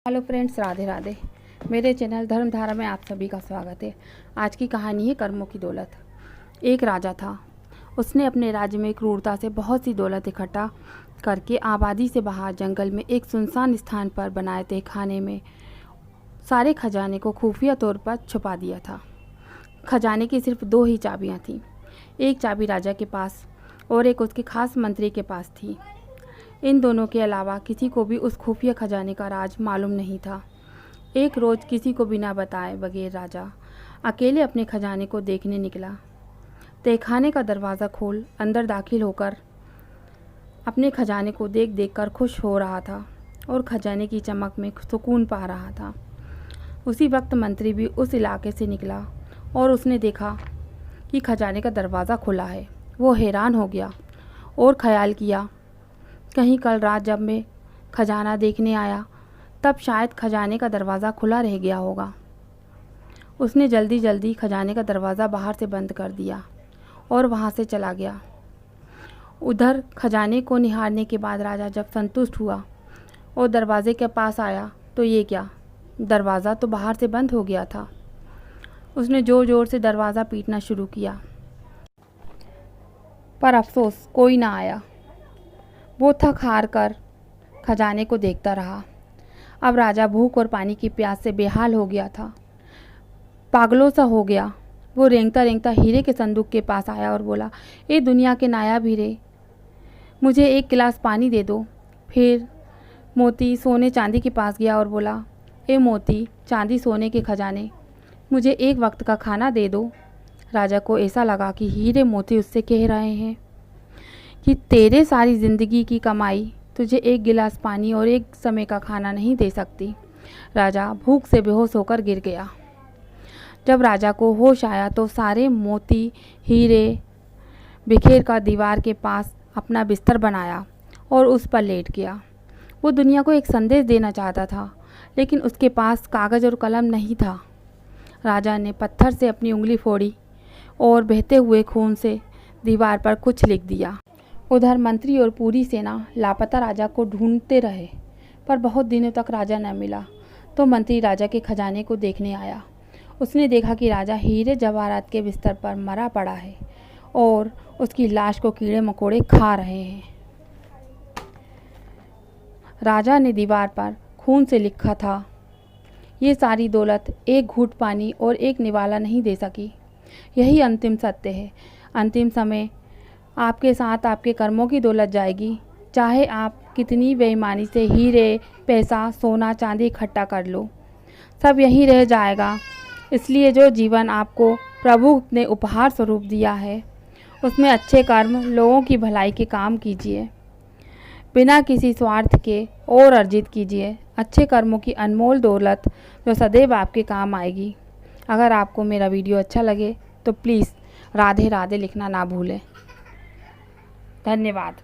Hello friends, Radhe Radhe. मेरे channel धर्मधारा में आप सभी का स्वागत है। आज की कहानी है कर्मों की दौलत। एक राजा था। उसने अपने राज्य में क्रूरता से बहुत सी दौलत इकट्ठा करके आबादी से बाहर जंगल में एक सुनसान स्थान पर बनाए थे खाने में सारे खजाने को खुफिया तौर पर छुपा दिया था। खजाने की सिर्फ 2 ही चाबियां थीं। एक चाबी राजा के पास और एक उसके खास मंत्री के पास थी। इन दोनों के अलावा किसी को भी उस खुफिया खजाने का राज मालूम नहीं था। एक रोज़ किसी को बिना बताए बगैर राजा अकेले अपने खजाने को देखने निकला। तहखाने का दरवाज़ा खोल अंदर दाखिल होकर अपने खजाने को देख देख कर खुश हो रहा था और खजाने की चमक में सुकून पा रहा था। उसी वक्त मंत्री भी उस इलाके से निकला और उसने देखा कि खजाने का दरवाज़ा खुला है। वो हैरान हो गया और ख्याल किया, कहीं कल रात जब मैं खजाना देखने आया तब शायद खजाने का दरवाज़ा खुला रह गया होगा। उसने जल्दी जल्दी खजाने का दरवाज़ा बाहर से बंद कर दिया और वहाँ से चला गया। उधर खजाने को निहारने के बाद राजा जब संतुष्ट हुआ और दरवाजे के पास आया तो ये क्या, दरवाज़ा तो बाहर से बंद हो गया था। उसने ज़ोर ज़ोर से दरवाज़ा पीटना शुरू किया, पर अफसोस कोई ना आया। वो थक हार कर खजाने को देखता रहा। अब राजा भूख और पानी की प्यास से बेहाल हो गया था, पागलों सा हो गया। वो रेंगता रेंगता हीरे के संदूक के पास आया और बोला, ए दुनिया के नायाब हीरे, मुझे एक गिलास पानी दे दो। फिर मोती सोने चांदी के पास गया और बोला, ए मोती चांदी सोने के खजाने, मुझे एक वक्त का खाना दे दो। राजा को ऐसा लगा कि हीरे मोती उससे कह रहे हैं कि तेरे सारी ज़िंदगी की कमाई तुझे एक गिलास पानी और एक समय का खाना नहीं दे सकती। राजा भूख से बेहोश होकर गिर गया। जब राजा को होश आया तो सारे मोती हीरे बिखेर कर दीवार के पास अपना बिस्तर बनाया और उस पर लेट गया। वो दुनिया को एक संदेश देना चाहता था, लेकिन उसके पास कागज़ और कलम नहीं था। राजा ने पत्थर से अपनी उंगली फोड़ी और बहते हुए खून से दीवार पर कुछ लिख दिया। उधर मंत्री और पूरी सेना लापता राजा को ढूंढते रहे, पर बहुत दिनों तक राजा न मिला। तो मंत्री राजा के खजाने को देखने आया। उसने देखा कि राजा हीरे जवाहरात के बिस्तर पर मरा पड़ा है और उसकी लाश को कीड़े मकोड़े खा रहे हैं। राजा ने दीवार पर खून से लिखा था, ये सारी दौलत एक घूंट पानी और एक निवाला नहीं दे सकी। यही अंतिम सत्य है। अंतिम समय आपके साथ आपके कर्मों की दौलत जाएगी। चाहे आप कितनी बेईमानी से हीरे, पैसा, सोना, चांदी इकट्ठा कर लो, सब यहीं रह जाएगा। इसलिए जो जीवन आपको प्रभु ने उपहार स्वरूप दिया है, उसमें अच्छे कर्म, लोगों की भलाई के काम कीजिए, बिना किसी स्वार्थ के और अर्जित कीजिए। अच्छे कर्मों की अनमोल दौलत जो सदैव आपके काम आएगी। अगर आपको मेरा वीडियो अच्छा लगे तो प्लीज़ राधे राधे लिखना ना भूलें। धन्यवाद।